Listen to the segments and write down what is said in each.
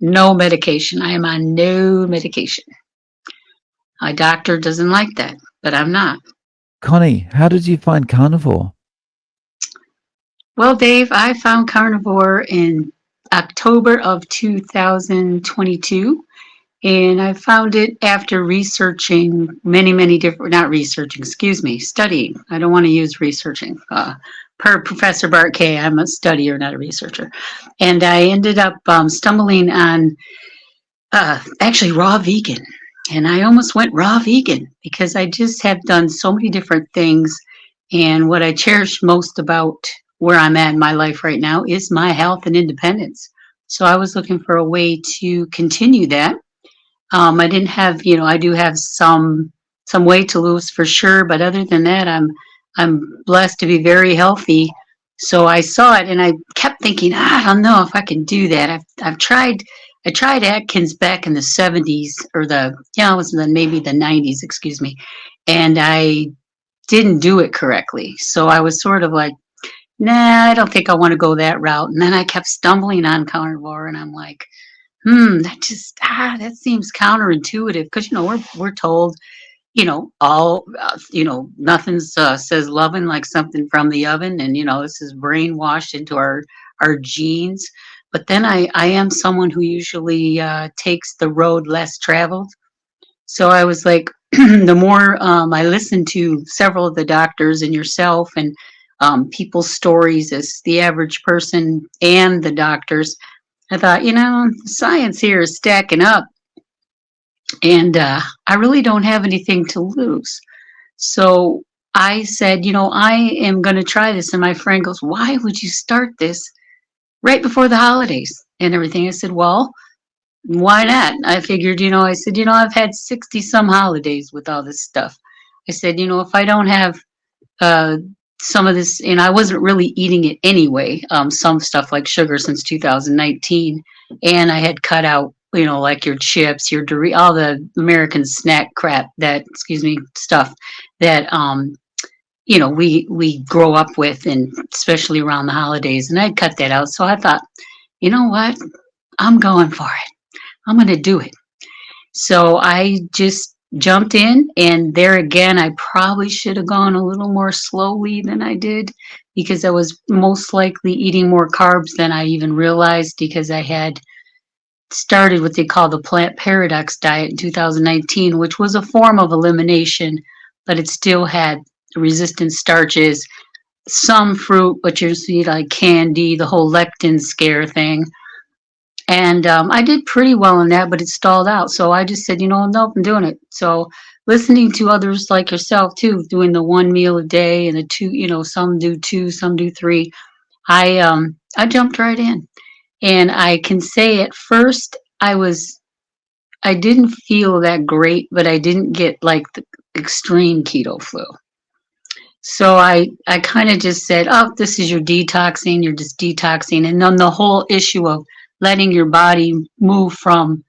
No medication. I am on no medication. My doctor doesn't like that, but I'm not. Connie, how did you find carnivore? Well, Dave, I found Carnivore in October of 2022, and I found it after researching many different, not researching, excuse me, studying. I don't want to use researching. Per Professor Bart K, I'm a studier, not a researcher. And I ended up stumbling on actually raw vegan. And I almost went raw vegan because I just have done so many different things. And what I cherish most about where I'm at in my life right now is my health and independence. So I was looking for a way to continue that. I didn't have, I do have some weight to lose for sure, but other than that, I'm blessed to be very healthy. So I saw it and I kept thinking, I don't know if I can do that. I've tried. I tried Atkins back in the 70s or it was maybe the 90s, excuse me, and I didn't do it correctly. So I was sort of like, nah, I don't think I want to go that route. And then I kept stumbling on carnivore, and I'm like, that seems counterintuitive because we're told, all nothing's says loving like something from the oven, and this is brainwashed into our genes. But then I am someone who usually takes the road less traveled. So I was like, the more I listened to several of the doctors and yourself and people's stories as the average person and the doctors, I thought, science here is stacking up, and I really don't have anything to lose. So I said, I am going to try this. And my friend goes, why would you start this right before the holidays and everything? I said, well, why not? I figured, I said, I've had 60 some holidays with all this stuff. I said, if I don't have uh, some of this, and I wasn't really eating it anyway, some stuff like sugar since 2019, and I had cut out, like your chips, your all the American snack crap that, excuse me, stuff that we grow up with, and especially around the holidays, and I'd cut that out. So I thought, you know what, I'm going for it. I'm going to do it. So I just jumped in, and there again, I probably should have gone a little more slowly than I did because I was most likely eating more carbs than I even realized because I had started what they call the plant paradox diet in 2019, which was a form of elimination, but it still had resistant starches, some fruit, but you see like candy, the whole lectin scare thing. And I did pretty well in that, but it stalled out. So I just said, nope, I'm doing it. So listening to others like yourself too, doing the one meal a day and the two, some do two, some do three. I jumped right in, and I can say at first I didn't feel that great, but I didn't get like the extreme keto flu. So I kind of just said, oh, this is your detoxing. You're just detoxing, and then the whole issue of letting your body move from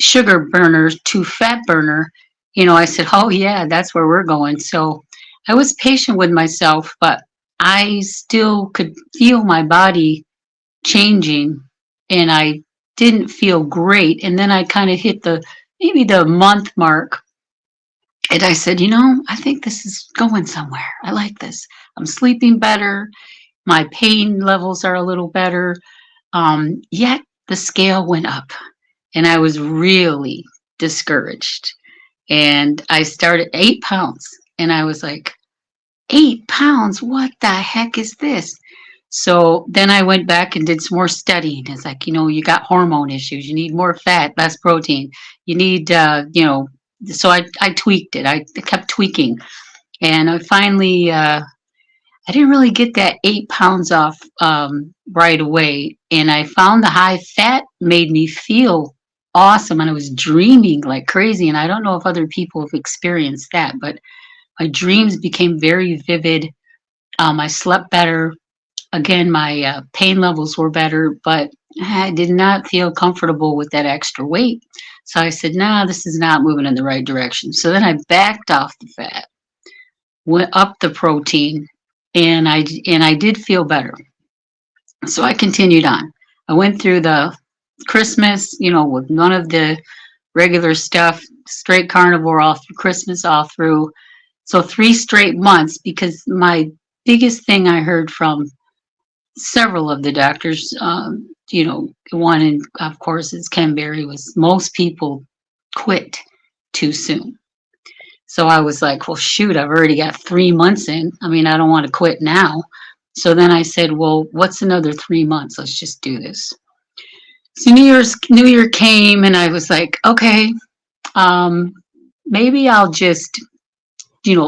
sugar burner to fat burner, I said, oh, yeah, that's where we're going. So I was patient with myself, but I still could feel my body changing, and I didn't feel great. And then I kind of hit maybe the month mark, and I said, I think this is going somewhere. I like this. I'm sleeping better. My pain levels are a little better. Yet the scale went up, and I was really discouraged. And I started 8 pounds, and I was like, 8 pounds? What the heck is this? So then I went back and did some more studying. It's like, you got hormone issues. You need more fat, less protein. You need, so I tweaked it. I kept tweaking. And I finally, I didn't really get that 8 pounds off right away. And I found the high fat made me feel awesome. And I was dreaming like crazy. And I don't know if other people have experienced that, but my dreams became very vivid. I slept better. Again, my pain levels were better, but I did not feel comfortable with that extra weight. So I said, nah, this is not moving in the right direction. So then I backed off the fat, went up the protein, and I did feel better. So I continued on. I went through Christmas, with none of the regular stuff, straight carnivore all through Christmas, all through. So 3 straight months, because my biggest thing I heard from several of the doctors, one, and of course, is Ken Berry, was most people quit too soon. So I was like, well, shoot, I've already got 3 months in. I mean, I don't want to quit now. So then I said, well, what's another 3 months? Let's just do this. So New Year came, and I was like, okay, um, maybe I'll just,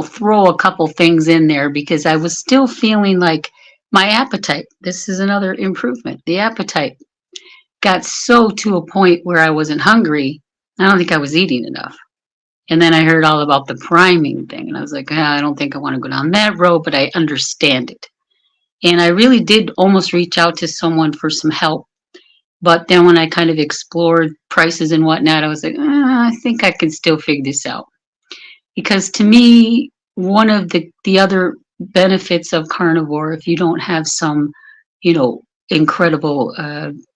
throw a couple things in there, because I was still feeling like my appetite. This is another improvement. The appetite got so to a point where I wasn't hungry. I don't think I was eating enough. And then I heard all about the priming thing, and I was like, I don't think I want to go down that road, but I understand it. And I really did almost reach out to someone for some help. But then when I kind of explored prices and whatnot, I was like, I think I can still figure this out. Because to me, one of the other benefits of carnivore, if you don't have some, incredible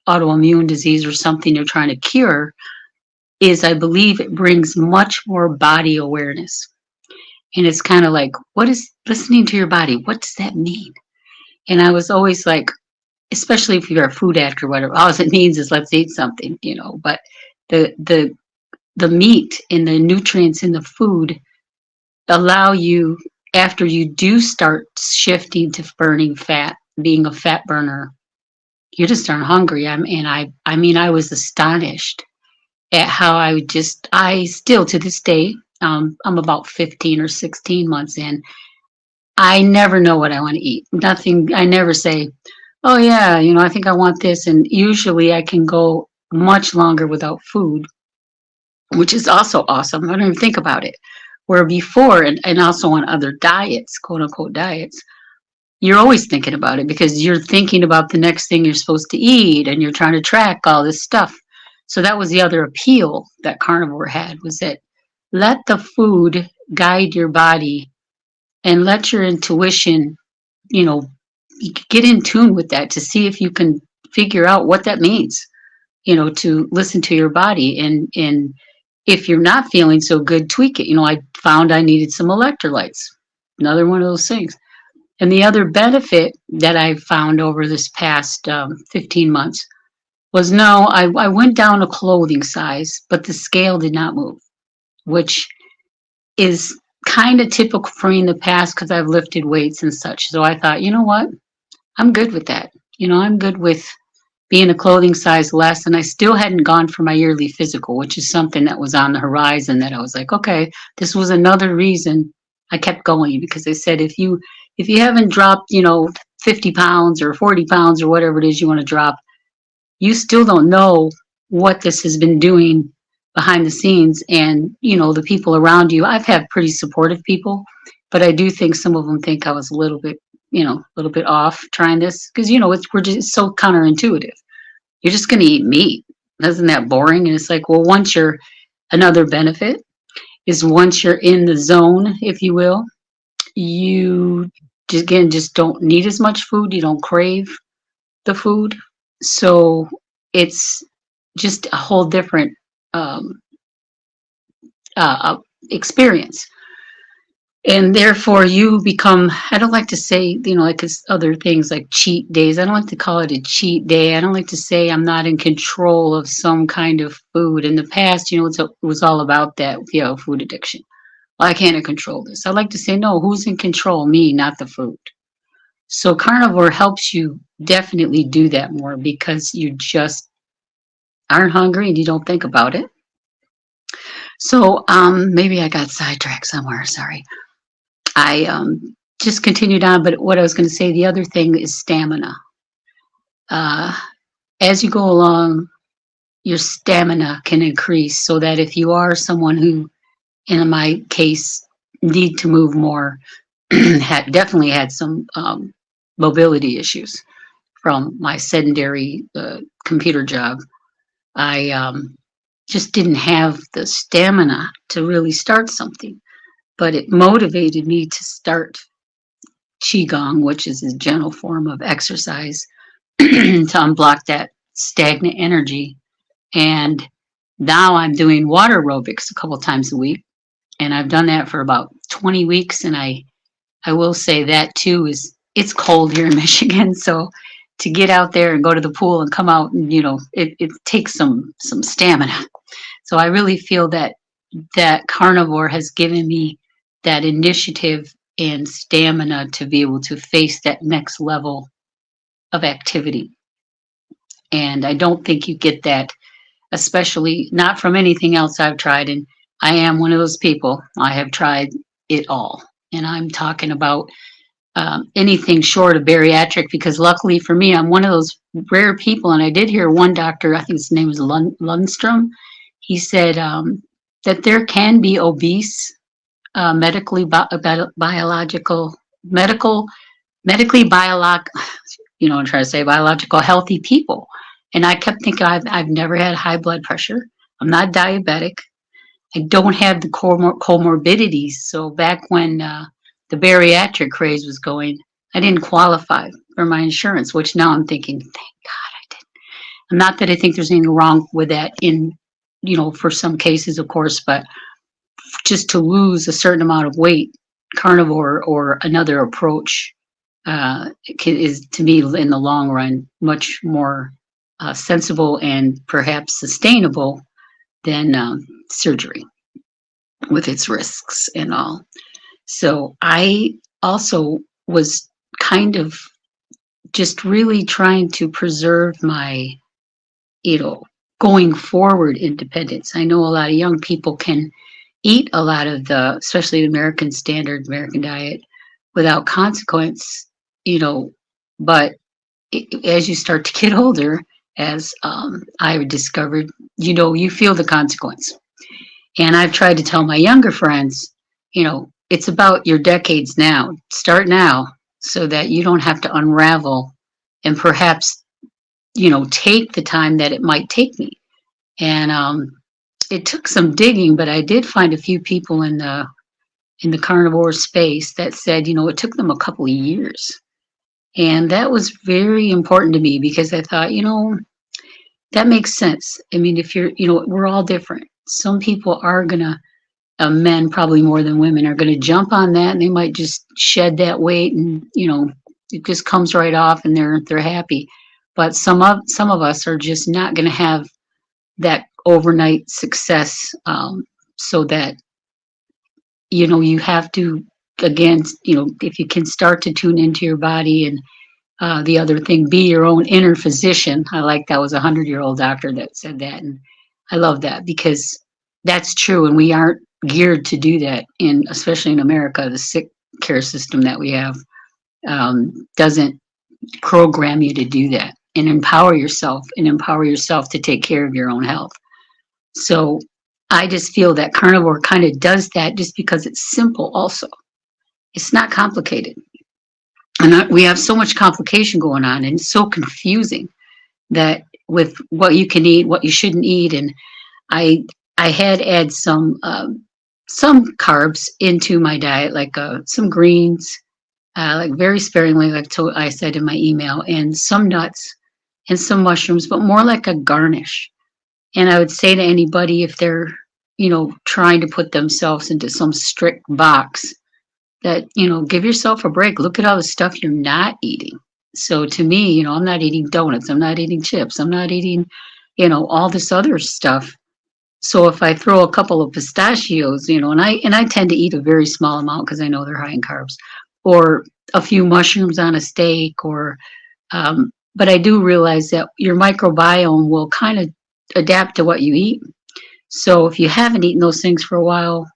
autoimmune disease or something you're trying to cure, is I believe it brings much more body awareness. And it's kind of like, what is listening to your body? What does that mean? And I was always like, especially if you're a food addict or whatever, all it means is let's eat something, But the the the meat and the nutrients in the food allow you, after you do start shifting to burning fat, being a fat burner, you just aren't hungry. I was astonished at how I still to this day, I'm about 15 or 16 months in. I never know what I want to eat. Nothing. I never say, oh yeah, I think I want this. And usually I can go much longer without food, which is also awesome. I don't even think about it. Where before, and also on other diets, quote unquote diets, you're always thinking about it, because you're thinking about the next thing you're supposed to eat, and you're trying to track all this stuff. So that was the other appeal that carnivore had, was that let the food guide your body, and let your intuition, you know, get in tune with that, to see if you can figure out what that means, to listen to your body. And if you're not feeling so good, tweak it. I found I needed some electrolytes, another one of those things. And the other benefit that I found over this past 15 months was, no, I went down a clothing size, but the scale did not move, which is kind of typical for me in the past, because I've lifted weights and such. So I thought, you know what? I'm good with that. I'm good with being a clothing size less. And I still hadn't gone for my yearly physical, which is something that was on the horizon, that I was like, okay, this was another reason I kept going, because they said, if you haven't dropped, 50 pounds or 40 pounds or whatever it is you want to drop, you still don't know what this has been doing behind the scenes. And, the people around you, I've had pretty supportive people, but I do think some of them think I was a little bit off trying this, because, we're just so counterintuitive. You're just going to eat meat. Isn't that boring? And it's like, well, another benefit is, once you're in the zone, if you will, you just don't need as much food. You don't crave the food. So it's just a whole different um, experience. And therefore you become, I don't like to say, like other things like cheat days. I don't like to call it a cheat day. I don't like to say I'm not in control of some kind of food. In the past, it was all about that, food addiction. Well, I can't control this. I like to say, no, who's in control? Me, not the food. So carnivore helps you definitely do that more, because you just aren't hungry and you don't think about it. So maybe I got sidetracked somewhere. Sorry. I just continued on, but what I was going to say, the other thing is stamina. Uh, as you go along, your stamina can increase, so that if you are someone who, in my case, need to move more, definitely had some mobility issues from my sedentary computer job. I just didn't have the stamina to really start something, but it motivated me to start Qigong, which is a gentle form of exercise to unblock that stagnant energy And now I'm doing water aerobics a couple times a week. And I've done that for about 20 weeks. And I will say that too it's cold here in Michigan. So to get out there and go to the pool and come out and, it takes some stamina. So I really feel that carnivore has given me that initiative and stamina to be able to face that next level of activity. And I don't think you get that, especially not from anything else I've tried. And I am one of those people. I have tried it all. And I'm talking about anything short of bariatric because luckily for me, I'm one of those rare people. And I did hear one doctor, I think his name is Lundstrom. He said that there can be obese, medical, medically I'm trying to say biological healthy people. And I kept thinking, I've never had high blood pressure. I'm not diabetic. I don't have the comorbidities. So back when the bariatric craze was going, I didn't qualify for my insurance, which now I'm thinking, thank God I didn't. Not that I think there's anything wrong with that for some cases, of course, but just to lose a certain amount of weight, carnivore or another approach is to me in the long run much more sensible and perhaps sustainable than surgery with its risks and all. So I also was kind of just really trying to preserve my, going forward independence. I know a lot of young people can eat a lot of especially the American standard American diet without consequence, but as you start to get older, as I discovered, you feel the consequence. And I've tried to tell my younger friends, it's about your decades now. Start now so that you don't have to unravel and perhaps, take the time that it might take me. And it took some digging, but I did find a few people in the carnivore space that said, it took them a couple of years. And that was very important to me because I thought, that makes sense. I mean, if we're all different. Some people are going to, men probably more than women, are going to jump on that and they might just shed that weight and, it just comes right off and they're happy. But some of us are just not going to have that overnight success. So that, you have to, again, if you can start to tune into your body and the other thing, be your own inner physician. I like that was a 100-year-old doctor that said that. And I love that because that's true. And we aren't geared to do that especially in America, the sick care system that we have doesn't program you to do that and empower yourself to take care of your own health. So I just feel that carnivore kind of does that just because it's simple also. It's not complicated. And we have so much complication going on and it's so confusing that with what you can eat, what you shouldn't eat. And I had add some carbs into my diet, like some greens, like very sparingly, like I said in my email, and some nuts and some mushrooms, but more like a garnish. And I would say to anybody, if they're, trying to put themselves into some strict box, that, give yourself a break. Look at all the stuff you're not eating. So to me, I'm not eating donuts. I'm not eating chips. I'm not eating, all this other stuff. So if I throw a couple of pistachios, and I tend to eat a very small amount because I know they're high in carbs, or a few mushrooms on a steak, but I do realize that your microbiome will kind of adapt to what you eat. So if you haven't eaten those things for a while,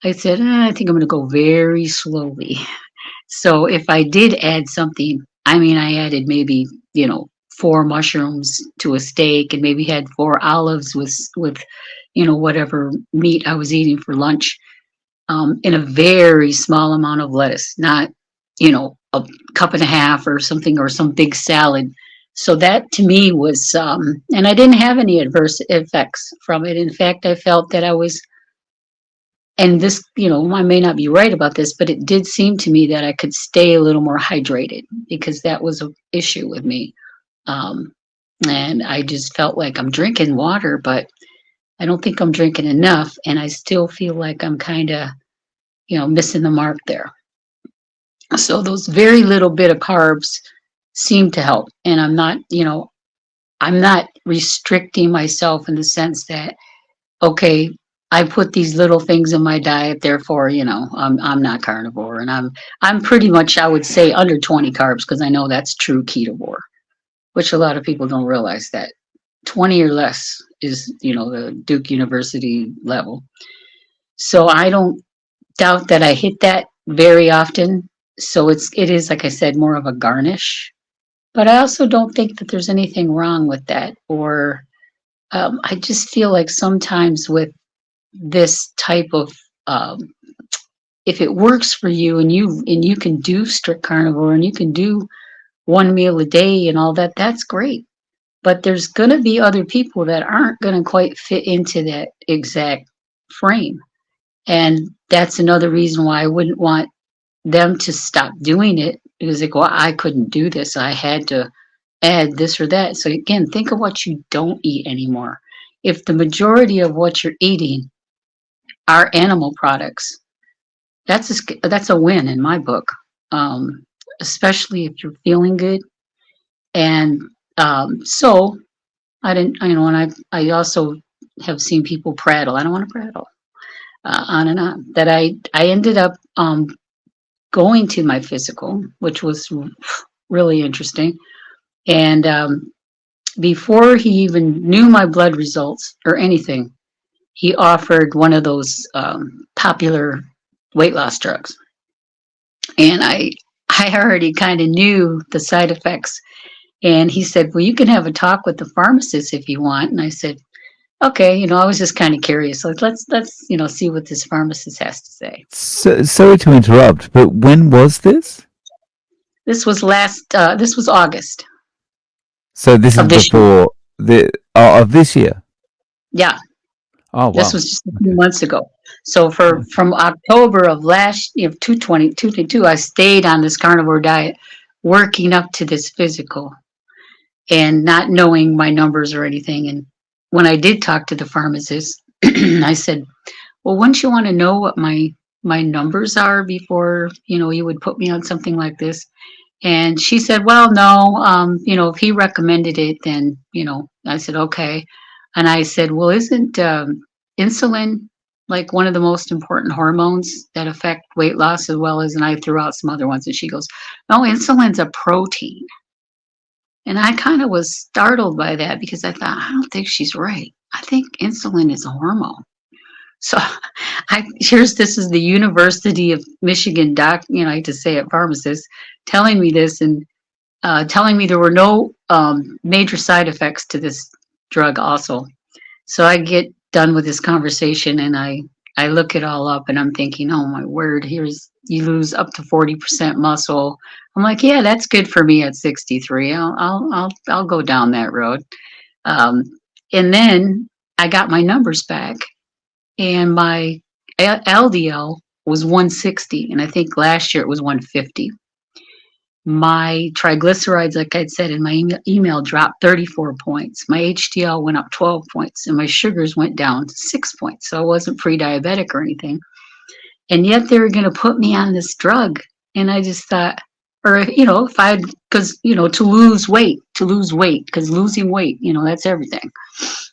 I said, I think I'm going to go very slowly. So if I did add something, I added maybe, 4 mushrooms to a steak and maybe had 4 olives with whatever meat I was eating for lunch, in a very small amount of lettuce, not, a cup and a half or something, or some big salad. So that to me was, and I didn't have any adverse effects from it. In fact, I felt that I was, and this, I may not be right about this, but it did seem to me that I could stay a little more hydrated because that was an issue with me. And I just felt like I'm drinking water, but I don't think I'm drinking enough. And I still feel like I'm kind of, missing the mark there. So those very little bit of carbs seem to help. And I'm not restricting myself in the sense that, okay, I put these little things in my diet, therefore, I'm not carnivore, and I'm pretty much, I would say, under 20 carbs because I know that's true ketovore, which a lot of people don't realize that 20 or less is, the Duke University level. So I don't doubt that I hit that very often. So it is, like I said, more of a garnish. But I also don't think that there's anything wrong with that. Or I just feel like sometimes with this type of, um, if it works for you and you can do strict carnivore and you can do one meal a day and all that, that's great. But there's going to be other people that aren't going to quite fit into that exact frame. And that's another reason why I wouldn't want them to stop doing it because like, well, I couldn't do this. I had to add this or that. So again, think of what you don't eat anymore. If the majority of what you're eating are animal products, that's a win in my book. Especially if you're feeling good. And so I didn't, and I also have seen people prattle. I don't want to prattle on and on. That I ended up going to my physical, which was really interesting. And before he even knew my blood results or anything, he offered one of those popular weight loss drugs. And I already kind of knew the side effects. And he said, well, you can have a talk with the pharmacist if you want. And I said, okay, I was just kind of curious. So let's see what this pharmacist has to say. So, sorry to interrupt, but when was this? This was August So this is of this year. before the of this year. Yeah, Oh this wow. was just a few Okay. months ago. So from October of last year, 222, I stayed on this carnivore diet, working up to this physical and not knowing my numbers or anything. And when I did talk to the pharmacist, I said, well, wouldn't you want to know what my numbers are before, you would put me on something like this? And she said, well, no, if he recommended it, then, I said, okay. And I said, well, isn't insulin like one of the most important hormones that affect weight loss as well as, and I threw out some other ones. And she goes, no, insulin's a protein. And I kind of was startled by that because I thought, I don't think she's right. I think insulin is a hormone. So this is the University of Michigan doc, I hate to say it, pharmacist, telling me this and telling me there were no major side effects to this drug also. So I get done with this conversation and I look it all up and I'm thinking, oh my word, here's you lose up to 40% muscle. I'm like, yeah, that's good for me at 63. I'll go down that road. Um, and then I got my numbers back and my LDL was 160 and I think last year it was 150. My triglycerides, like I said in my email, dropped 34 points. My HDL went up 12 points, and my sugars went down 6 points. So I wasn't pre diabetic or anything. And yet they were going to put me on this drug. And I just thought, or, if I, because, to lose weight, because losing weight, that's everything.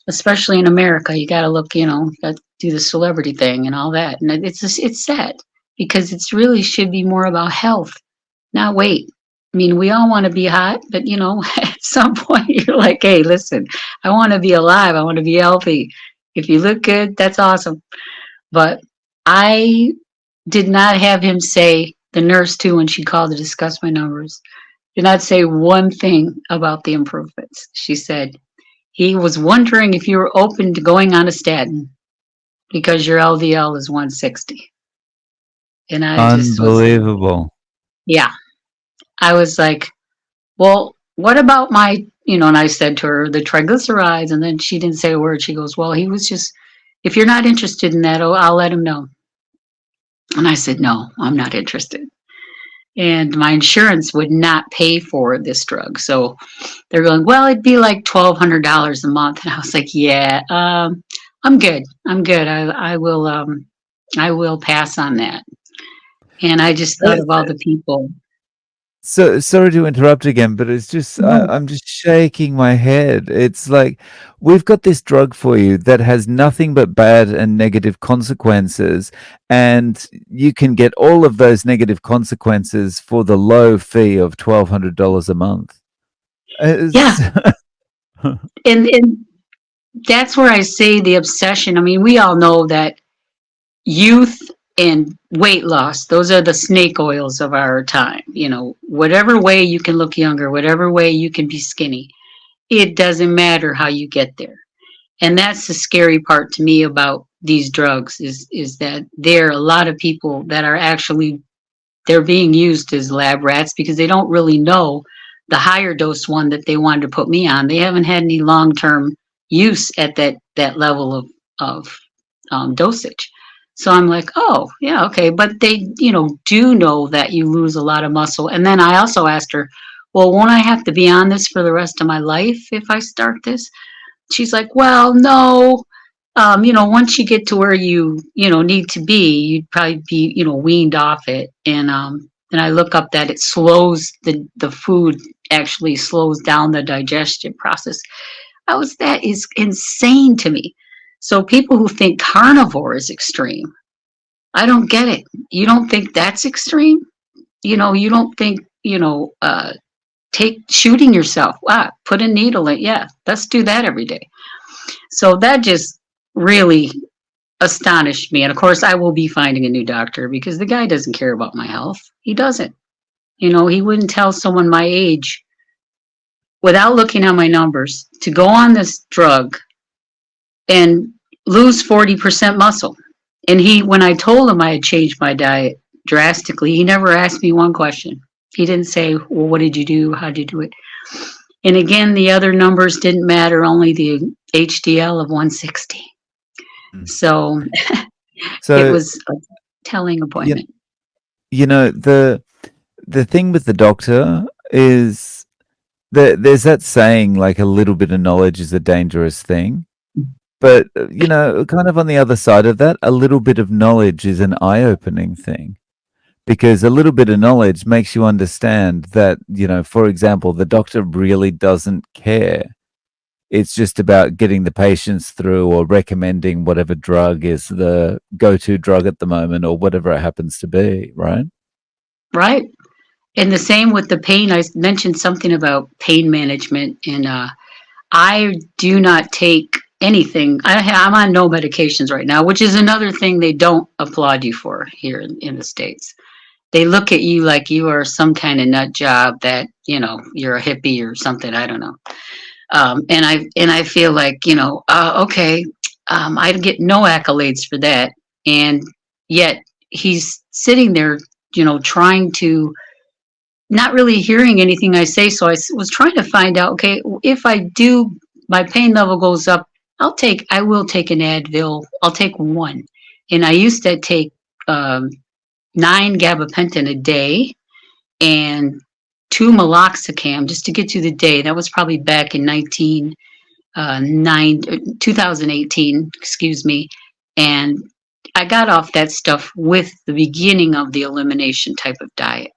Especially in America, you got to look, you got to do the celebrity thing and all that. And it's sad because it's really should be more about health, not weight. I mean, we all want to be hot, but at some point you're like, hey, listen, I want to be alive. I want to be healthy. If you look good, that's awesome. But I did not have him say, the nurse too, when she called to discuss my numbers, did not say one thing about the improvements. She said, he was wondering if you were open to going on a statin because your LDL is 160. And I just was, Unbelievable. yeah, I was like, well, what about my, and I said to her, the triglycerides. And then she didn't say a word. She goes, well, he was just, if you're not interested in that, oh, I'll let him know. And I said, no, I'm not interested. and my insurance would not pay for this drug. So they're going, well, it'd be like $1,200 a month. And I was like, yeah, I'm good. I'm good. I will pass on that. And I just thought of all the people. So sorry to interrupt again, but it's just No. I'm just shaking my head. It's like we've got this drug for you that has nothing but bad and negative consequences, and you can get all of those negative consequences for the low fee of $1,200 a month. Yeah. It's, And that's where I say the obsession. I mean, we all know that youth and weight loss, those are the snake oils of our time. You know, whatever way you can look younger, whatever way you can be skinny, it doesn't matter how you get there. And that's the scary part to me about these drugs is that there are a lot of people that are actually they're being used as lab rats because they don't really know the higher dose one that they wanted to put me on. They haven't had any long term use at that level of dosage. So I'm like, oh yeah, okay, but they do know that you lose a lot of muscle. And then I also asked her, well, won't I have to be on this for the rest of my life if I start this? She's like, well, no. Once you get to where you need to be, you'd probably be, weaned off it. And I look up that it slows the food actually slows down the digestion process. That is insane to me. So people who think carnivore is extreme, I don't get it. You don't think that's extreme? You don't think, take shooting yourself. Wow, put a needle in. Yeah, let's do that every day. So that just really astonished me. And of course, I will be finding a new doctor because the guy doesn't care about my health. He doesn't. He wouldn't tell someone my age without looking at my numbers to go on this drug and lose 40% muscle. And when I told him I had changed my diet drastically, he never asked me one question. He didn't say, well, what did you do? How did you do it? And again, the other numbers didn't matter, only the HDL of 160. So it so was a telling you, appointment. you know the thing with the doctor is that there's that saying like a little bit of knowledge is a dangerous thing. But, kind of on the other side of that, a little bit of knowledge is an eye-opening thing because a little bit of knowledge makes you understand that, for example, the doctor really doesn't care. It's just about getting the patients through or recommending whatever drug is the go-to drug at the moment or whatever it happens to be, right? Right. And the same with the pain. I mentioned something about pain management, and I do not take anything. I'm on no medications right now, which is another thing they don't applaud you for here in the States. They look at you like you are some kind of nut job that, you're a hippie or something. I don't know. And I feel like, okay, I get no accolades for that. And yet he's sitting there, trying to not really hearing anything I say. So was trying to find out, okay, if I do, my pain level goes up, I will take an Advil. I'll take one. And I used to take 9 gabapentin a day and 2 meloxicam just to get through the day. That was probably back in 2018, excuse me. And I got off that stuff with the beginning of the elimination type of diet.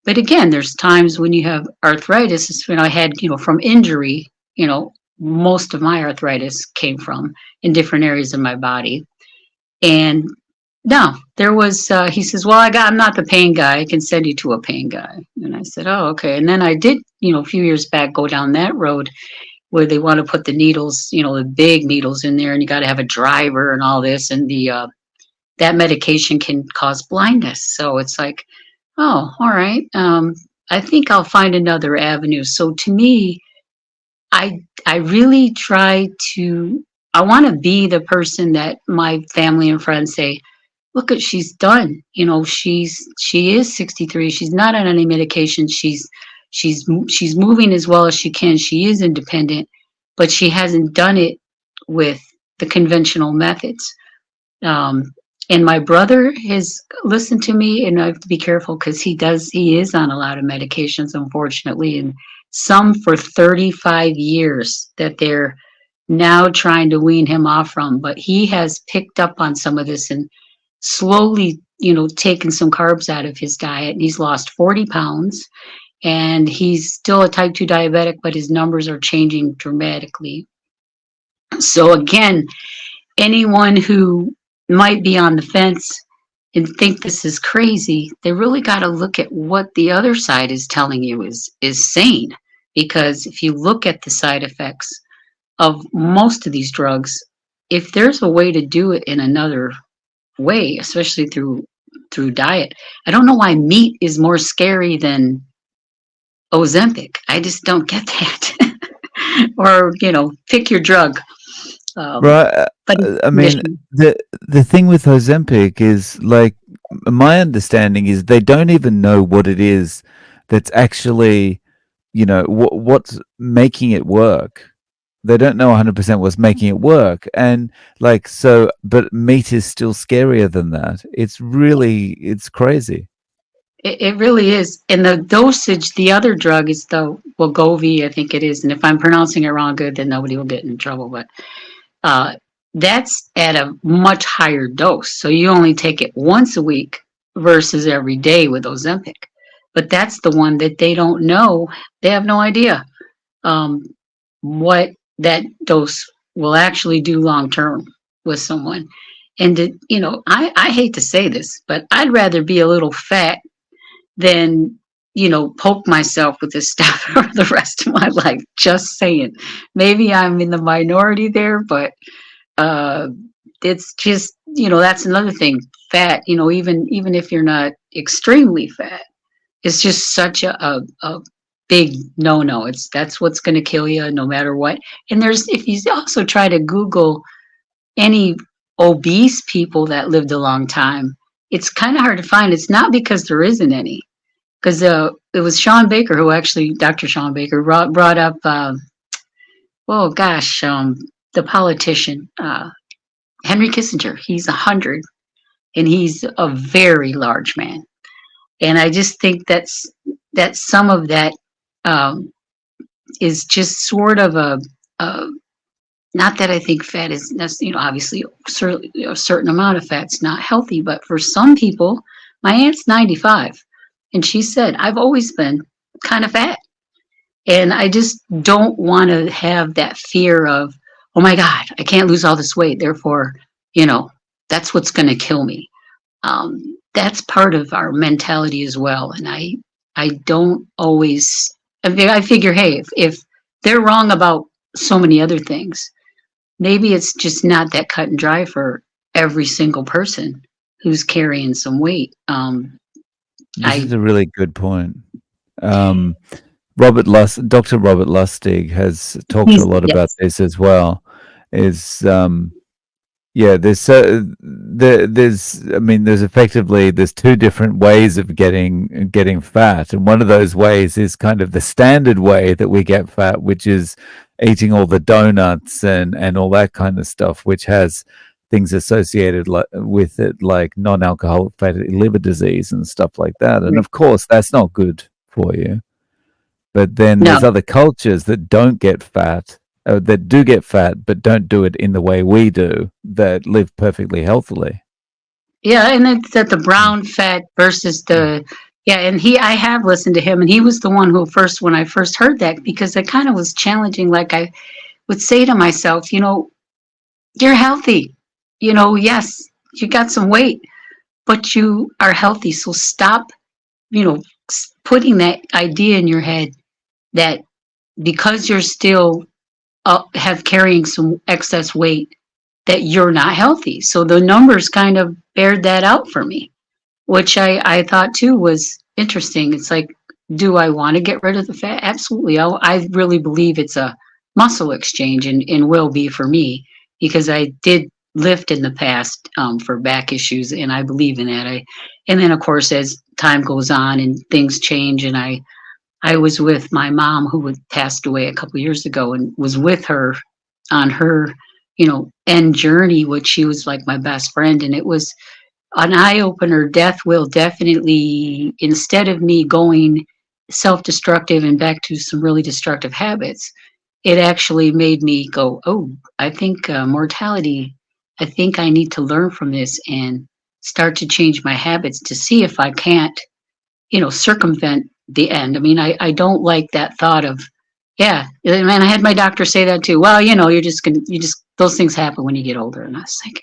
But again, there's times when you have arthritis. When I had, from injury, most of my arthritis came from in different areas of my body. And no, there was, he says, well, I'm not the pain guy. I can send you to a pain guy. And I said, oh, okay. And then I did, a few years back, go down that road where they want to put the needles, the big needles in there, and you got to have a driver and all this. And that medication can cause blindness. So it's like, oh, all right. I think I'll find another avenue. So to me, I really try to. I want to be the person that my family and friends say, look at she's done. She is 63. She's not on any medication. She's moving as well as she can. She is independent, but she hasn't done it with the conventional methods. Um, And my brother has listened to me, and I have to be careful because he is on a lot of medications, unfortunately, and some for 35 years that they're now trying to wean him off from. But he has picked up on some of this and slowly, taken some carbs out of his diet. And he's lost 40 pounds, and he's still a type 2 diabetic, but his numbers are changing dramatically. So again, anyone who might be on the fence and think this is crazy, they really got to look at what the other side is telling you is sane. Because if you look at the side effects of most of these drugs, if there's a way to do it in another way, especially through diet, I don't know why meat is more scary than Ozempic. I just don't get that. Or pick your drug. Um, Right. but it's I mean, conditioning. the thing with Ozempic is like my understanding is they don't even know what it is that's actually, what's making it work. They don't know 100% what's making it work. And like, so, but meat is still scarier than that. It's crazy. It really is. And the dosage, the other drug is the Wegovy, I think it is. And if I'm pronouncing it wrong, good, then nobody will get in trouble. But uh, that's at a much higher dose. So you only take it once a week versus every day with Ozempic. But that's the one that they don't know. They have no idea um, what that dose will actually do long term with someone. And, I hate to say this, but I'd rather be a little fat than poke myself with this stuff for the rest of my life. Just saying. Maybe I'm in the minority there, but uh it's just that's another thing. Fat, even if you're not extremely fat, it's just such a big no. That's what's going to kill you no matter what. And there's if you also try to Google any obese people that lived a long time, it's kind of hard to find. It's not because there isn't any, because it was Sean Baker who actually, Dr. Sean Baker, brought up, oh gosh, the politician, Henry Kissinger. He's 100, and he's a very large man. And I just think that some of that um, is just sort of a not that I think fat is, obviously certainly a certain amount of fat's not healthy, but for some people, my aunt's 95, and she said, I've always been kind of fat. And I just don't want to have that fear of, oh my God, I can't lose all this weight. Therefore, you know, that's what's going to kill me. That's part of our mentality as well. And I don't always, I figure, hey, if they're wrong about so many other things, maybe it's just not that cut and dry for every single person who's carrying some weight. This is I a really good point. Um, Dr. Robert Lustig has talked a lot about yes, this as well. Is Yeah, there's effectively there's two different ways of getting fat, and one of those ways is kind of the standard way that we get fat, which is eating all the donuts and all that kind of stuff, which has things associated with it, like non-alcoholic fatty liver disease and stuff like that. And of course, that's not good for you. But then no, there's other cultures that don't get fat, that do get fat, but don't do it in the way we do, that live perfectly healthily. yeah, and it's that the brown fat versus Mm. the yeah, and I have listened to him, and he was the one who first when I first heard that because it kind of was challenging. Like I would say to myself, you're healthy, yes, you got some weight, but you are healthy, so stop, putting that idea in your head that because you're still have carrying some excess weight that you're not healthy. So the numbers kind of bared that out for me, which I thought too was interesting. It's like, do I want to get rid of the fat? Absolutely. I really believe it's a muscle exchange and will be for me because I did lift in the past for back issues and I believe in that. And then of course, as time goes on and things change and I was with my mom who had passed away a couple of years ago and was with her on her, end journey, which she was like my best friend. And it was an eye opener. Death will definitely, instead of me going self destructive and back to some really destructive habits, it actually made me go, oh, I think mortality, I think I need to learn from this and start to change my habits to see if I can't, circumvent the end. I mean, I don't like that thought of, yeah, man, I had my doctor say that too. Well, those things happen when you get older. And I was like,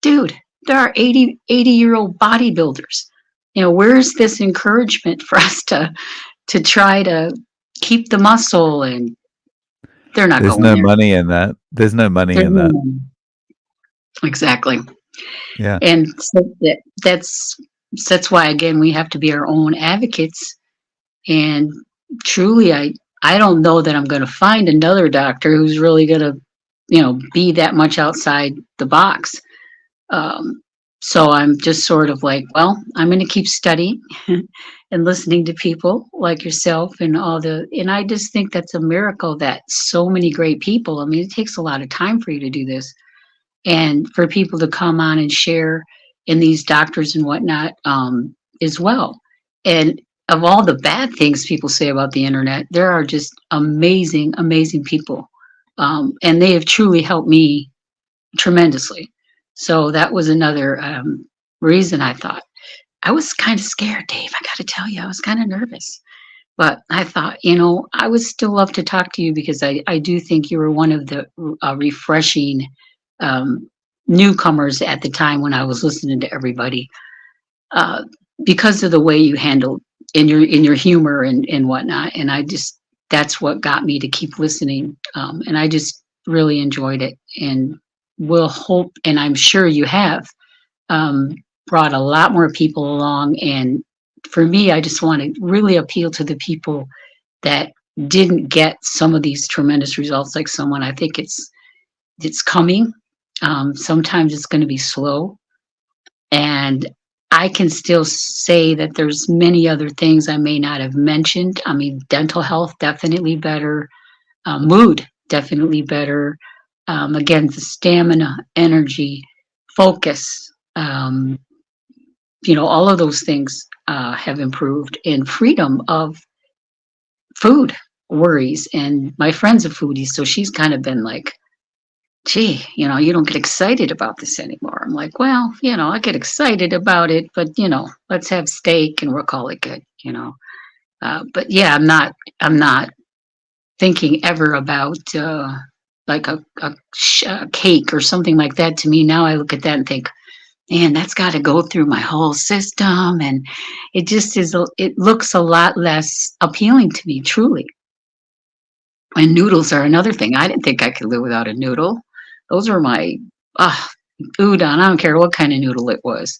dude, there are 80-year-old bodybuilders. Where's this encouragement for us to try to keep the muscle? And they're not There's going no there. money in that. There's no money There's in no that. money. Exactly. Yeah. And so that's why, again, we have to be our own advocates. And truly, I don't know that I'm going to find another doctor who's really going to, be that much outside the box. Um, so I'm just sort of like, well, I'm going to keep studying and listening to people like yourself and I just think that's a miracle that so many great people. I mean, it takes a lot of time for you to do this and for people to come on and share in these doctors and whatnot, as well. And of all the bad things people say about the internet, there are just amazing, amazing people. And they have truly helped me tremendously. So that was another reason I thought. I was kind of scared, Dave. I got to tell you, I was kind of nervous. But I thought, I would still love to talk to you because I do think you were one of the refreshing um, newcomers at the time when I was listening to everybody, uh, because of the way you handled in your humor and whatnot. And I just that's what got me to keep listening. And I just really enjoyed it, and will hope, and I'm sure you have um, brought a lot more people along. And for me, I just want to really appeal to the people that didn't get some of these tremendous results like someone. I think it's coming. Sometimes it's going to be slow, and I can still say that there's many other things I may not have mentioned. I mean, dental health definitely better, mood definitely better. Again, the stamina, energy, focus. All of those things have improved, and freedom of food worries. And my friend's a foodie, so she's kind of been like, gee, you don't get excited about this anymore. I'm like, well, I get excited about it, but let's have steak and we'll call it good. But yeah, I'm not thinking ever about like a cake or something like that. To me now, I look at that and think, man, that's got to go through my whole system, and it just is. It looks a lot less appealing to me, truly. And noodles are another thing. I didn't think I could live without a noodle. Those were my uh, udon. I don't care what kind of noodle it was.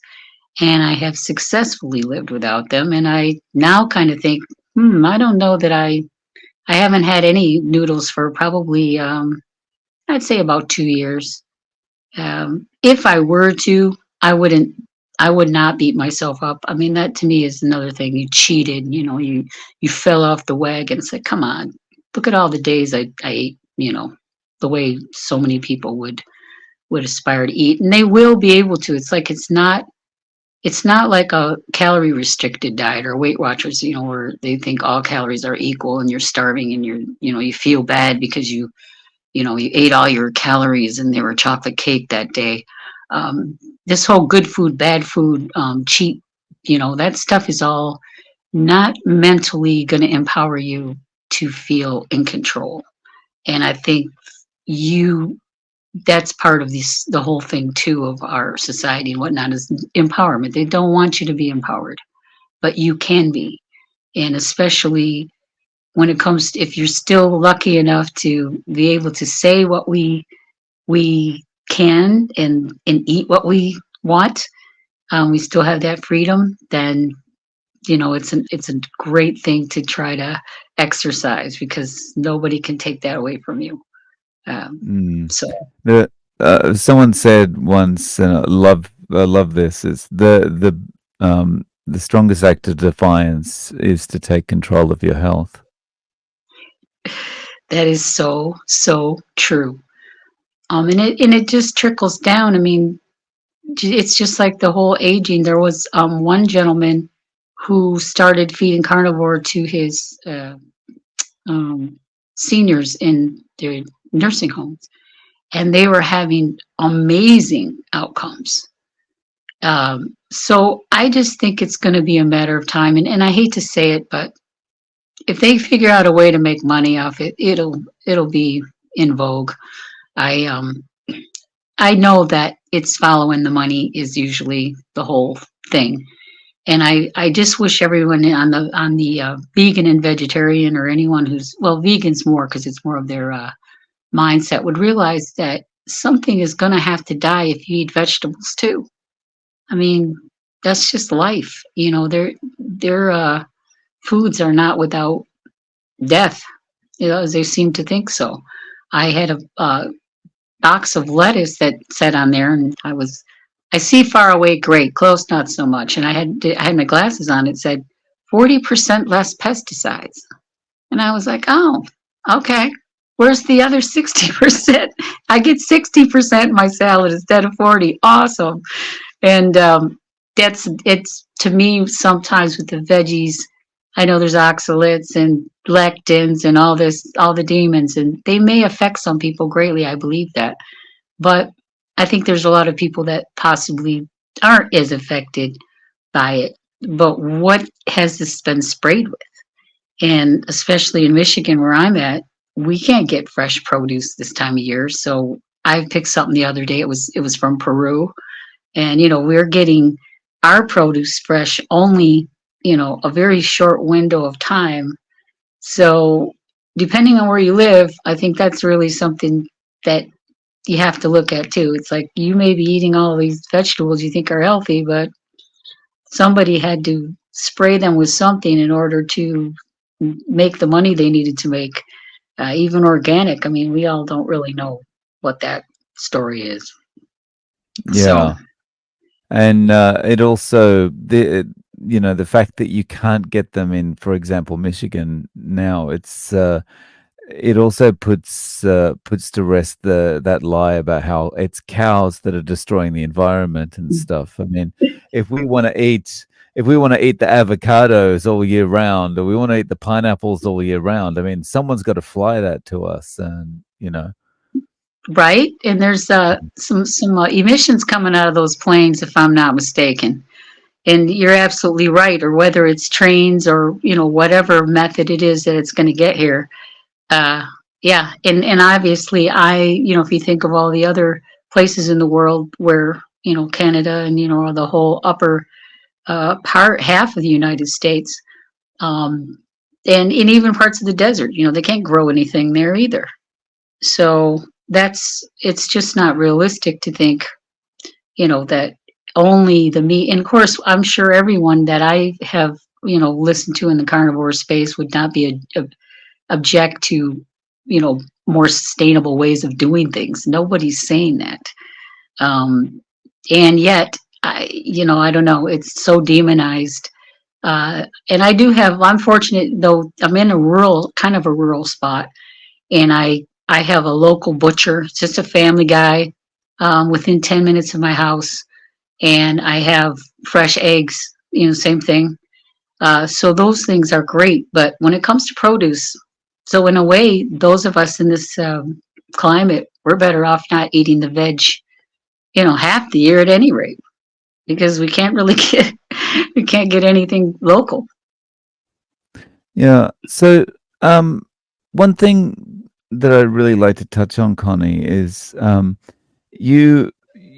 And I have successfully lived without them. And I now kind of think, I don't know that I haven't had any noodles for probably, I'd say about 2 years. If I were to, I wouldn't. I would not beat myself up. I mean, that to me is another thing. You cheated. You fell off the wagon. It's like, come on, look at all the days I ate. The way so many people would aspire to eat, and they will be able to. It's like it's not like a calorie restricted diet or Weight Watchers, where they think all calories are equal and you're starving and you feel bad because you ate all your calories and they were chocolate cake that day. This whole good food, bad food, cheat, that stuff is all not mentally going to empower you to feel in control. And I think you that's part of the whole thing too of our society and whatnot is empowerment. They don't want you to be empowered, but you can be. And especially when it comes to, if you're still lucky enough to be able to say what we can and eat what we want, we still have that freedom, then it's a great thing to try to exercise because nobody can take that away from you. Mm. So The someone said once, and I love this. Is the strongest act of defiance is to take control of your health. that is so true. And it just trickles down. I mean, it's just like the whole aging. There was one gentleman who started feeding carnivore to his um, seniors in their nursing homes, and they were having amazing outcomes. So I just think it's going to be a matter of time, and I hate to say it, but if they figure out a way to make money off it, it'll be in vogue. I I know that it's following the money is usually the whole thing, and I just wish everyone on the vegan and vegetarian, or anyone who's, well, vegans more because it's more of their mindset, would realize that something is going to have to die if you eat vegetables too. I mean, that's just life. Their foods are not without death, as they seem to think so. I had a box of lettuce that said on there, and I see far away great, close not so much. And I had my glasses on. It said 40% less pesticides, and I was like, oh, okay. Where's the other 60%? I get 60% in my salad instead of 40. Awesome. And it's to me sometimes with the veggies. I know there's oxalates and lectins and all the demons, and they may affect some people greatly. I believe that, but I think there's a lot of people that possibly aren't as affected by it. But what has this been sprayed with? And especially in Michigan, where I'm at, we can't get fresh produce this time of year. So I picked something the other day. It was from Peru, and we're getting our produce fresh only a very short window of time. So depending on where you live, I think that's really something that you have to look at too. It's like you may be eating all these vegetables you think are healthy, but somebody had to spray them with something in order to make the money they needed to make. Even organic, I mean, we all don't really know what that story is. So Yeah. And it also the fact that you can't get them in, for example, Michigan now. It also puts to rest that lie about how it's cows that are destroying the environment and stuff. I mean, if we want to eat the avocados all year round, or we want to eat the pineapples all year round, I mean, someone's got to fly that to us, and right, and there's some emissions coming out of those planes, if I'm not mistaken. And you're absolutely right. Or whether it's trains or whatever method it is that it's going to get here. Uh, yeah, and obviously, if you think of all the other places in the world where Canada and the whole upper half of the United States, and in even parts of the desert, they can't grow anything there either. So it's just not realistic to think that only the meat. And of course, I'm sure everyone that I have listened to in the carnivore space would not be object to more sustainable ways of doing things. Nobody's saying that. And yet, I don't know, it's so demonized. And I'm fortunate, though. I'm in kind of a rural spot, and I have a local butcher. It's just a family guy, within 10 minutes of my house, and I have fresh eggs. Same thing. So those things are great. But when it comes to produce, so in a way, those of us in this climate, we're better off not eating the veg, half the year at any rate, because we can't really we can't get anything local. Yeah. So, one thing that I'd really like to touch on, Connie, is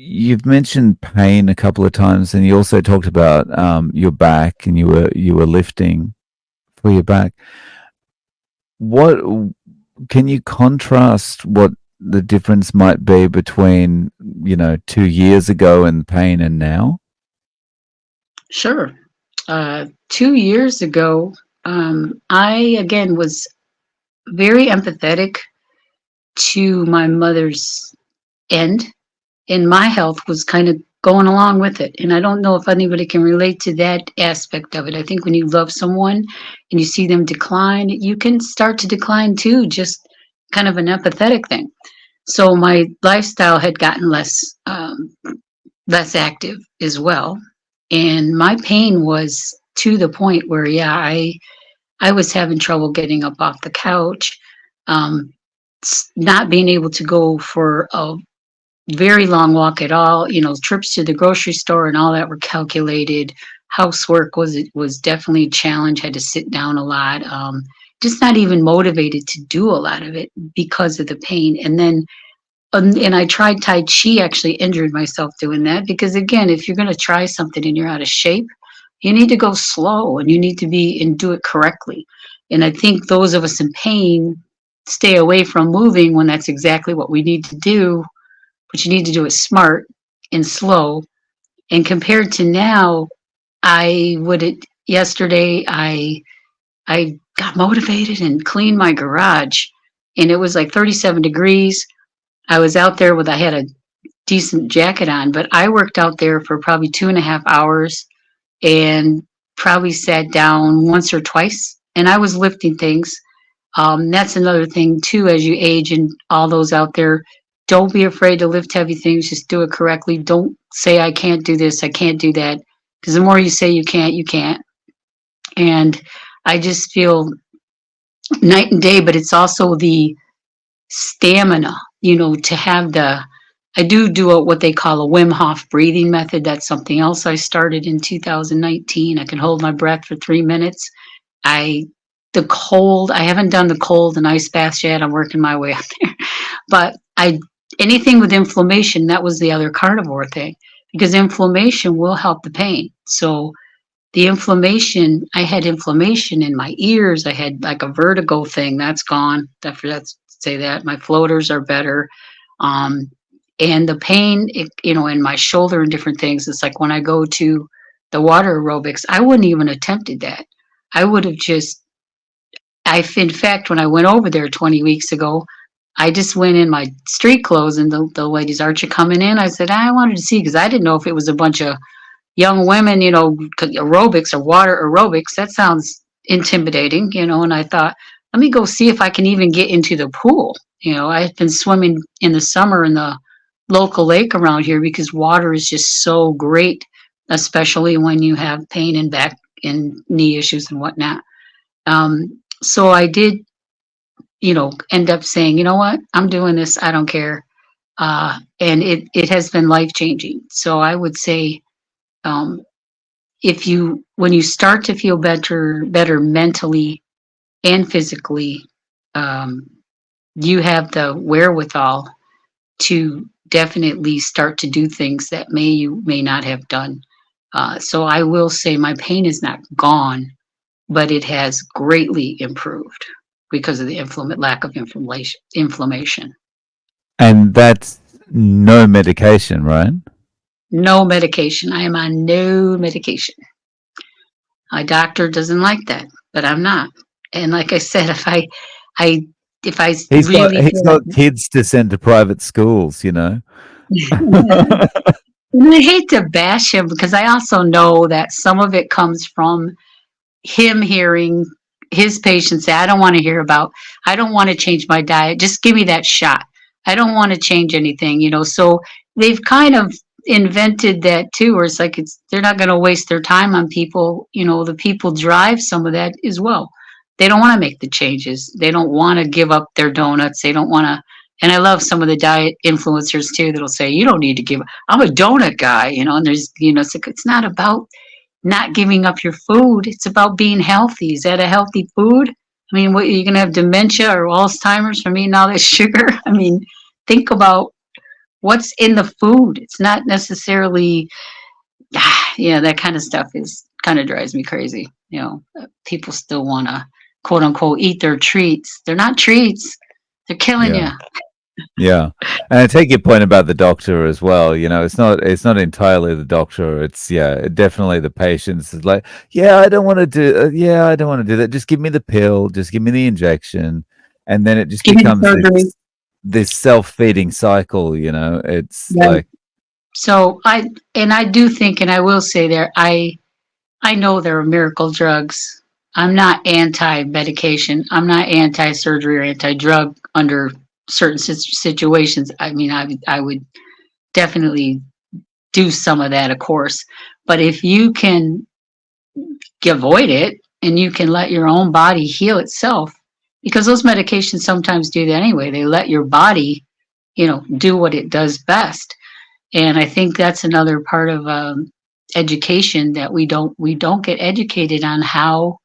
you've mentioned pain a couple of times, and you also talked about your back, and you were lifting for your back. What can you contrast what the difference might be between 2 years ago and pain and now? Sure. 2 years ago, I again was very empathetic to my mother's end, and my health was kind of going along with it. And I don't know if anybody can relate to that aspect of it. I think when you love someone and you see them decline, you can start to decline too, just kind of an empathetic thing. So my lifestyle had gotten less less active as well. And my pain was to the point where, yeah, I was having trouble getting up off the couch, um, not being able to go for a very long walk at all. You know, trips to the grocery store and all that were calculated. Housework was definitely a challenge. Had to sit down a lot. Just not even motivated to do a lot of it because of the pain. And then and I tried Tai Chi, actually injured myself doing that because, again, if you're going to try something and you're out of shape, you need to go slow and you need to be and do it correctly. And I think those of us in pain stay away from moving when that's exactly what we need to do, but you need to do it smart and slow. And compared to now, I would yesterday I got motivated and cleaned my garage, and it was like 37 degrees. I was out there I had a decent jacket on, but I worked out there for probably 2.5 hours and probably sat down once or twice. And I was lifting things. That's another thing too, as you age, and all those out there, don't be afraid to lift heavy things. Just do it correctly. Don't say, I can't do this, I can't do that. Because the more you say you can't, you can't. And I just feel night and day, but it's also the stamina, to have I do what they call a Wim Hof breathing method. That's something else I started in 2019. I can hold my breath for 3 minutes. I, the cold, I haven't done the cold and ice baths yet. I'm working my way up there. But anything with inflammation, that was the other carnivore thing, because inflammation will help the pain. So the inflammation, I had inflammation in my ears. I had like a vertigo thing. That's gone. After that, say that. My floaters are better. Um, and the pain, in my shoulder and different things, it's like when I go to the water aerobics, I wouldn't even attempted that. I would have in fact, when I went over there 20 weeks ago, I just went in my street clothes, and the ladies, aren't you coming in? I said, I wanted to see, because I didn't know if it was a bunch of young women, aerobics or water aerobics. That sounds intimidating, and I thought, let me go see if I can even get into the pool. I've been swimming in the summer in the local lake around here because water is just so great, especially when you have pain in back and knee issues and whatnot. So I did, end up saying, you know what, I'm doing this. I don't care. And it has been life changing. So I would say, um, when you start to feel better mentally and physically, um, you have the wherewithal to definitely start to do things that you may not have done. So I will say my pain is not gone, but it has greatly improved because of the lack of inflammation. And that's no medication, right? No medication. I am on no medication. My doctor doesn't like that, but I'm not. And like I said, I, if I really He's feel like, got kids to send to private schools, and I hate to bash him because I also know that some of it comes from him hearing his patients say, I don't want to change my diet. Just give me that shot. I don't want to change anything, So they've kind of invented that too, where it's like they're not going to waste their time on people. The people drive some of that as well. They don't want to make the changes. They don't want to give up their donuts. They don't want to. And I love some of the diet influencers too that'll say, you don't need to give. I'm a donut guy, and there's, it's not about not giving up your food. It's about being healthy. Is that a healthy food? I mean, what, you're going to have dementia or Alzheimer's from eating all that sugar? I mean, think about what's in the food. It's not necessarily, yeah, that kind of stuff kind of drives me crazy. People still want to, quote unquote, eat their treats. They're not treats. They're killing you. Yeah. Yeah. And I take your point about the doctor as well. It's not entirely the doctor. It's definitely the patients. It's like, I don't want to do that. Just give me the pill, just give me the injection. And then it just Give me the becomes surgery. this self-feeding cycle, It's Yeah. like, So I do think, and I will say there, I know there are miracle drugs. I'm not anti-medication. I'm not anti-surgery or anti-drug under certain situations. I mean, I would definitely do some of that, of course. But if you can avoid it and you can let your own body heal itself, because those medications sometimes do that anyway. They let your body, do what it does best. And I think that's another part of education, that we don't get educated on how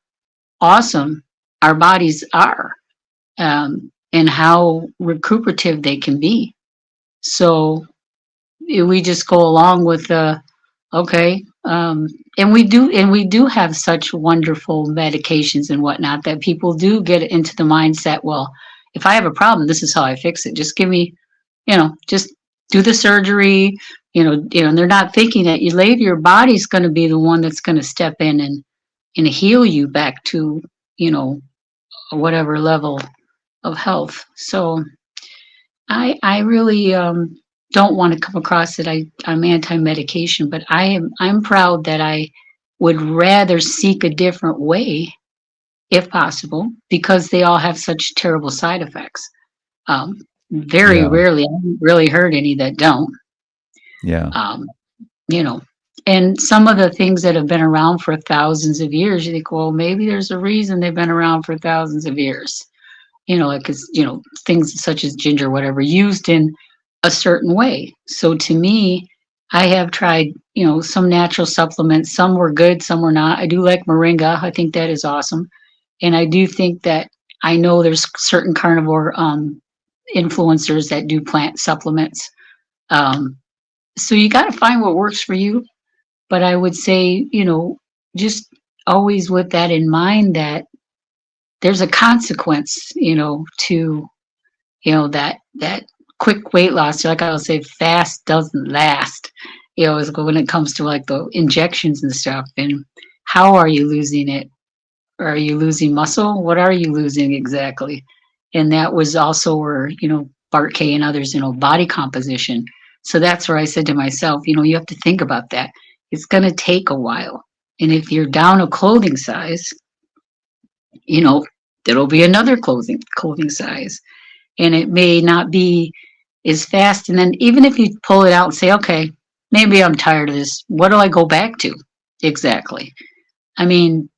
awesome our bodies are, and how recuperative they can be. So we just go along with the okay, and we do have such wonderful medications and whatnot that people do get into the mindset. Well, if I have a problem, this is how I fix it. Just give me, just do the surgery. And they're not thinking that later your body's going to be the one that's going to step in and heal you back to you know whatever level of health. So I really don't want to come across that I'm anti-medication, but I'm proud that I would rather seek a different way if possible, because they all have such terrible side effects. Very Yeah. rarely, I haven't really heard any that don't. Yeah. Um, you know, and some of the things that have been around for thousands of years, you think, well, maybe there's a reason they've been around for thousands of years. Like, 'cause, things such as ginger, whatever, used in a certain way. So to me, I have tried, some natural supplements. Some were good, some were not. I do like moringa. I think that is awesome. And I do think that I know there's certain carnivore influencers that do plant supplements. Um, so you got to find what works for you. But I would say, just always with that in mind, that there's a consequence, to that quick weight loss. Like I would say, fast doesn't last. Is when it comes to like the injections and stuff. And how are you losing it? Are you losing muscle? What are you losing exactly? And that was also where Bart K and others, body composition. So that's where I said to myself, you have to think about that. It's going to take a while, and if you're down a clothing size, you know there'll be another clothing size, and it may not be as fast. And then even if you pull it out and say, okay, maybe I'm tired of this, what do I go back to exactly? I mean,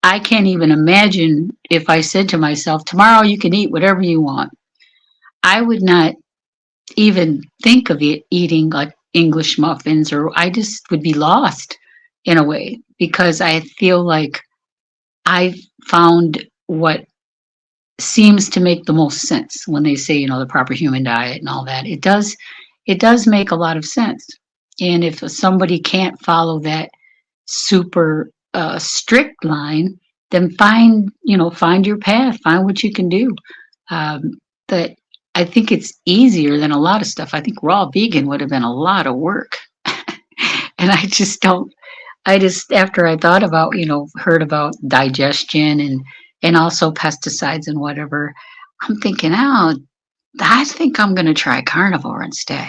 I can't even imagine if I said to myself, tomorrow you can eat whatever you want. I would not even think of it eating like English muffins, or I just would be lost in a way, because I feel like I found what seems to make the most sense when they say, the proper human diet and all that. It does make a lot of sense. And if somebody can't follow that super strict line, then find your path, find what you can do. But I think it's easier than a lot of stuff. I think raw vegan would have been a lot of work. And I just don't, after I thought about, heard about digestion and also pesticides and whatever, I'm thinking, oh, I think I'm going to try carnivore instead.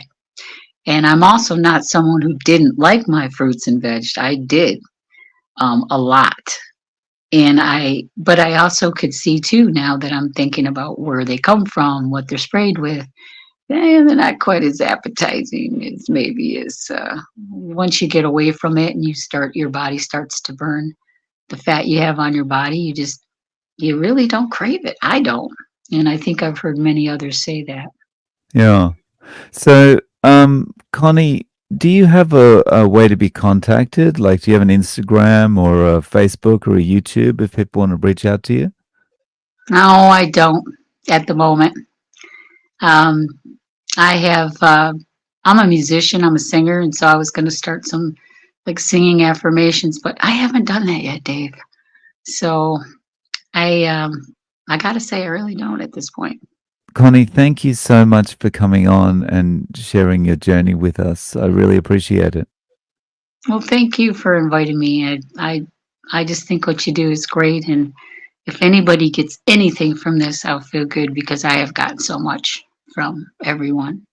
And I'm also not someone who didn't like my fruits and veg. I did a lot. But I also could see too, now that I'm thinking about where they come from, what they're sprayed with, they're not quite as appetizing as maybe as once you get away from it and your body starts to burn the fat you have on your body. You really don't crave it. I don't. And I think I've heard many others say that. Yeah. So, Connie, do you have a way to be contacted? Like, do you have an Instagram or a Facebook or a YouTube if people want to reach out to you? No, I don't at the moment. Um, I have, I'm a musician, I'm a singer, and so I was going to start some like singing affirmations, but I haven't done that yet, Dave. So I got to say, I really don't at this point. Connie, thank you so much for coming on and sharing your journey with us. I really appreciate it. Well, thank you for inviting me. I just think what you do is great, and if anybody gets anything from this, I'll feel good, because I have gotten so much from everyone.